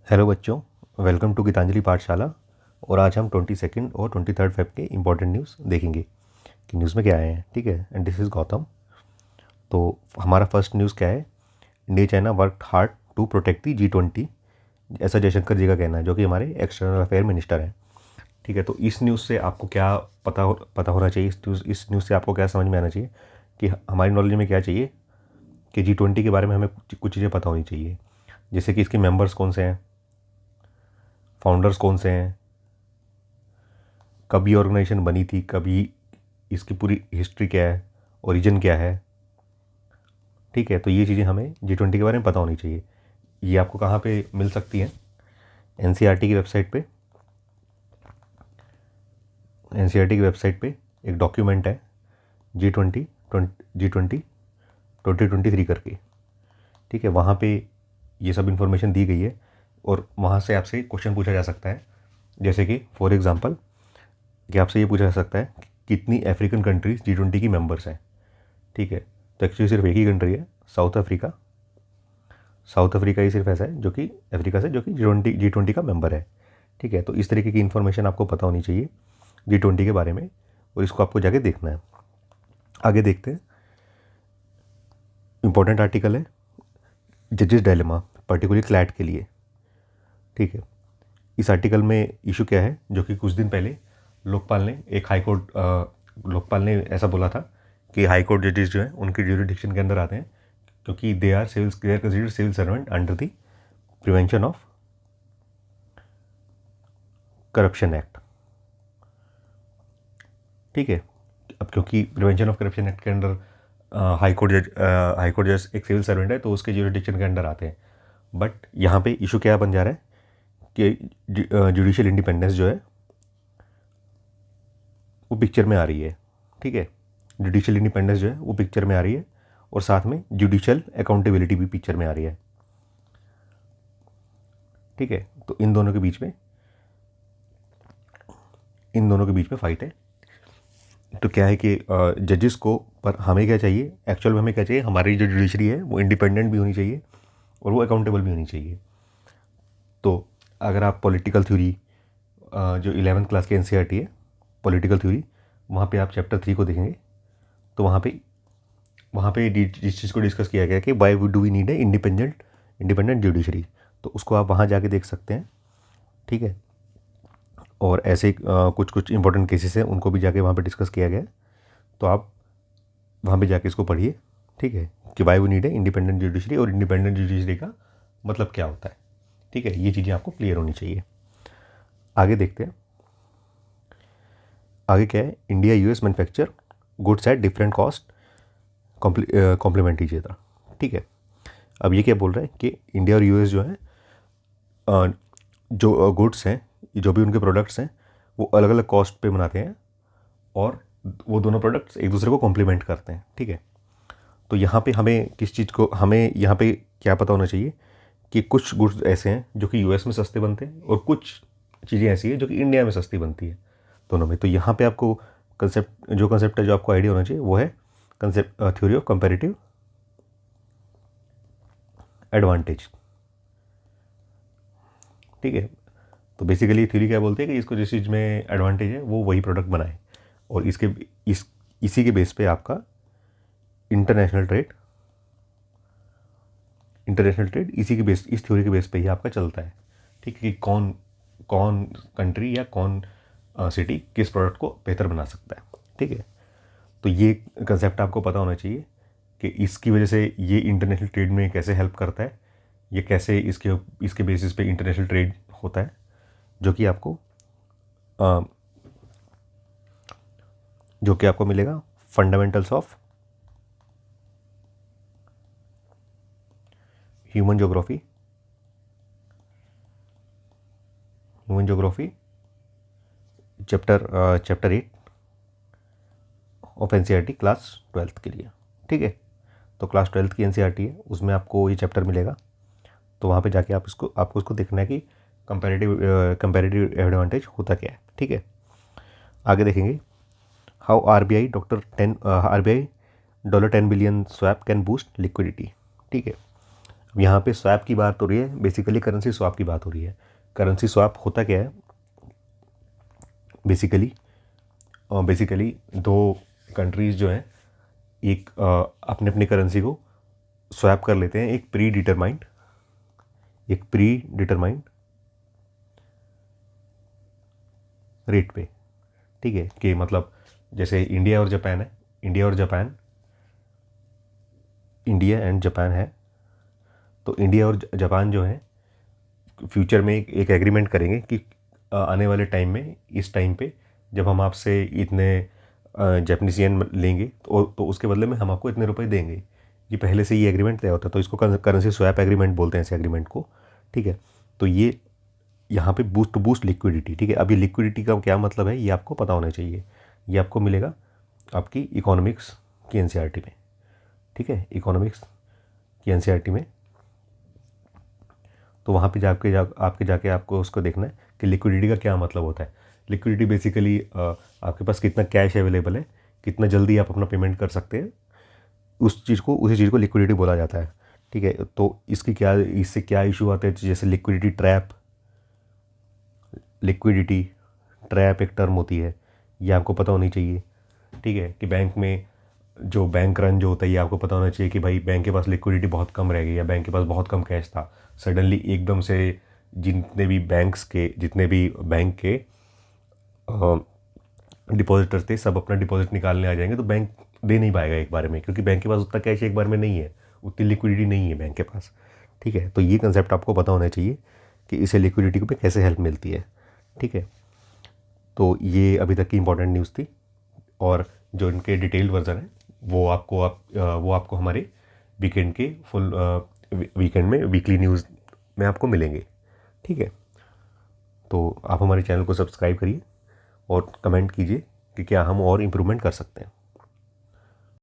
Hello बच्चों, welcome to Geetanjali पाठशाला। और आज हम 22 और 23 फेब के इम्पोर्टेंट न्यूज़ देखेंगे कि न्यूज़ में क्या आए हैं। ठीक है, एंड दिस इज़ गौतम। तो हमारा फर्स्ट न्यूज़ क्या है? India China work hard to protect the G20, ऐसा जयशंकर जी का कहना है, जो कि हमारे एक्सटर्नल अफेयर मिनिस्टर हैं। ठीक है, तो इस न्यूज़ से आपको क्या पता होना चाहिए? इस न्यूज़ से आपको क्या समझ में आना चाहिए कि हमारी नॉलेज में क्या चाहिए कि G20 के बारे में हमें कुछ चीज़ें पता होनी चाहिए, जैसे कि इसके मेंबर्स कौन से हैं, फाउंडर्स कौन से हैं, कब ये ऑर्गेनाइजेशन बनी थी, कभी इसकी पूरी हिस्ट्री क्या है, ओरिजिन क्या है। ठीक है, तो ये चीज़ें हमें G20 के बारे में पता होनी चाहिए। ये आपको कहाँ पे मिल सकती हैं? एनसीईआरटी की वेबसाइट पे। एनसीईआरटी की वेबसाइट पे एक डॉक्यूमेंट है G20 2023 करके। ठीक है, वहाँ पे ये सब इन्फॉर्मेशन दी गई है और वहाँ से आपसे क्वेश्चन पूछा जा सकता है, जैसे कि फॉर एग्ज़ाम्पल कि आपसे ये पूछा जा सकता है कि कितनी अफ्रीकन कंट्रीज़ G20 की मेंबर्स हैं। ठीक है, तो एक्चुअली सिर्फ एक ही कंट्री है, साउथ अफ्रीका। साउथ अफ्रीका ही सिर्फ ऐसा है जो कि अफ्रीका से, जो कि G20 का मेंबर है। ठीक है, तो इस तरीके की इन्फॉर्मेशन आपको पता होनी चाहिए G20 के बारे में, और इसको आपको जाके देखना है। आगे देखते हैं। इंपॉर्टेंट आर्टिकल है जजेस डायलेमा, पर्टिकुलरली क्लैट के लिए। ठीक है, इस आर्टिकल में इशू क्या है, जो कि कुछ दिन पहले लोकपाल ने ऐसा बोला था कि हाई कोर्ट जजेस जो हैं उनके ज्यूरिडिक्शन के अंदर आते हैं, क्योंकि they are considered civil servant under the prevention of corruption act. ठीक है, अब क्योंकि प्रिवेंशन ऑफ करप्शन एक्ट के अंडर हाई कोर्ट जज एक सिविल सर्वेंट है, तो उसके ज्यूरिडिक्शन के अंदर आते हैं। बट यहाँ पे इशू क्या बन जा रहा है कि जुडिशियल इंडिपेंडेंस जो है वो पिक्चर में आ रही है। ठीक है, जुडिशियल इंडिपेंडेंस जो है वो पिक्चर में आ रही है, और साथ में जुडिशियल अकाउंटेबिलिटी भी पिक्चर में आ रही है। ठीक है, तो इन दोनों के बीच में फ़ाइट है। तो क्या है कि जजेस को, पर हमें क्या चाहिए, एक्चुअल में हमें क्या चाहिए, हमारी जो जुडिशरी है वो इंडिपेंडेंट भी होनी चाहिए और वो अकाउंटेबल भी होनी चाहिए। तो अगर आप पॉलिटिकल थ्योरी, जो 11th क्लास की एनसीईआरटी है पॉलिटिकल थ्योरी, वहाँ पे आप चैप्टर 3 को देखेंगे, तो वहाँ पे जिस चीज़ को डिस्कस किया गया कि why do we need a independent judiciary, तो उसको आप वहाँ जाके देख सकते हैं। ठीक है, और ऐसे कुछ कुछ इंपॉर्टेंट केसेस हैं, उनको भी जाके वहाँ पे डिस्कस किया गया है, तो आप वहाँ पे जाके इसको पढ़िए। ठीक है, कि why we need a independent judiciary, और इंडिपेंडेंट जुडिशरी का मतलब क्या होता है। ठीक है, ये चीज़ें आपको क्लियर होनी चाहिए। आगे देखते हैं। आगे क्या है, India US manufacture goods at different cost complement each other. ठीक है, अब ये क्या बोल रहे हैं कि इंडिया और यूएस जो है, जो गुड्स हैं, जो भी उनके प्रोडक्ट्स हैं, वो अलग अलग कॉस्ट पे बनाते हैं, और वो दोनों प्रोडक्ट्स एक दूसरे को कॉम्प्लीमेंट करते हैं। ठीक है, तो यहाँ पे हमें यहाँ पे क्या पता होना चाहिए कि कुछ गुड्स ऐसे हैं जो कि यूएस में सस्ते बनते हैं, और कुछ चीज़ें ऐसी हैं जो कि इंडिया में सस्ती बनती है, दोनों में। तो यहाँ पे आपको कंसेप्ट है जो आपको आइडिया होना चाहिए, वो है थ्योरी ऑफ कंपेरेटिव एडवांटेज। ठीक है, तो बेसिकली थ्योरी क्या बोलते हैं कि इसको जिस चीज़ में एडवांटेज है वो वही प्रोडक्ट बनाए, और इसी के बेस पे आपका इंटरनेशनल ट्रेड इस थ्योरी के बेस पे ही आपका चलता है। ठीक है, कि कौन कौन कंट्री या कौन सिटी किस प्रोडक्ट को बेहतर बना सकता है। ठीक है, तो ये कंसेप्ट आपको पता होना चाहिए कि इसकी वजह से ये इंटरनेशनल ट्रेड में कैसे हेल्प करता है, ये कैसे इसके बेसिस पे इंटरनेशनल ट्रेड होता है, जो कि अ, आपको मिलेगा fundamentals of human geography chapter 8 of NCERT class 12th के लिए। ठीक है, तो क्लास 12th की एनसीईआरटी है, उसमें आपको ये चैप्टर मिलेगा, तो वहाँ पे जाके आपको उसको देखना है कि कंपैरेटिव एडवांटेज होता क्या है। ठीक है, आगे देखेंगे। How RBI $10 billion swap can boost liquidity. ठीक है, यहाँ पे स्वैप की बात हो रही है, बेसिकली करेंसी स्वैप की बात हो रही है। करेंसी स्वैप होता क्या है, बेसिकली दो कंट्रीज़ जो हैं एक अपने अपनी करेंसी को स्वैप कर लेते हैं एक प्री डिटरमाइंड रेट पे। ठीक है, कि मतलब जैसे इंडिया एंड जापान है, तो इंडिया और जापान जो है फ्यूचर में एक एग्रीमेंट करेंगे कि आने वाले टाइम में इस टाइम पे जब हम आपसे इतने जापानीज येन लेंगे तो उसके बदले में हम आपको इतने रुपए देंगे। ये पहले से ही एग्रीमेंट तय होता है, तो इसको करेंसी स्वैप एग्रीमेंट बोलते हैं, ऐसे एग्रीमेंट को। ठीक है, तो ये यहाँ पे बूस्ट लिक्विडिटी। ठीक है, अब ये लिक्विडिटी का क्या मतलब है ये आपको पता होना चाहिए। ये आपको मिलेगा आपकी इकोनॉमिक्स की एनसीईआरटी में। ठीक है, इकोनॉमिक्स की एनसीईआरटी में, तो वहाँ पे जाके आपको उसको देखना है कि लिक्विडिटी का क्या मतलब होता है। लिक्विडिटी बेसिकली आपके पास कितना कैश अवेलेबल है, कितना जल्दी आप अपना पेमेंट कर सकते हैं, उसी चीज़ को लिक्विडिटी बोला जाता है। ठीक है, तो इससे क्या इशू आते हैं, जैसे लिक्विडिटी ट्रैप एक टर्म होती है, ये आपको पता होनी चाहिए। ठीक है, कि बैंक में जो बैंक रन जो होता है, ये आपको पता होना चाहिए कि भाई बैंक के पास लिक्विडिटी बहुत कम रह गई या बैंक के पास बहुत कम कैश था, सडनली एकदम से जितने भी बैंक के डिपॉजिटर्स थे सब अपना डिपॉजिट निकालने आ जाएंगे, तो बैंक दे नहीं पाएगा एक बार में, क्योंकि बैंक के पास उतना कैश एक बार में नहीं है, उतनी लिक्विडिटी नहीं है बैंक के पास। ठीक है, तो ये कंसेप्ट आपको पता होना चाहिए कि इसे लिक्विडिटी पे कैसे हेल्प मिलती है। ठीक है, तो ये अभी तक की इंपॉर्टेंट न्यूज़ थी, और जो इनके डिटेल्ड वर्जन है वो आपको हमारे वीकेंड में वीकली न्यूज़ में आपको मिलेंगे। ठीक है, तो आप हमारे चैनल को सब्सक्राइब करिए और कमेंट कीजिए कि क्या हम और इम्प्रूवमेंट कर सकते हैं।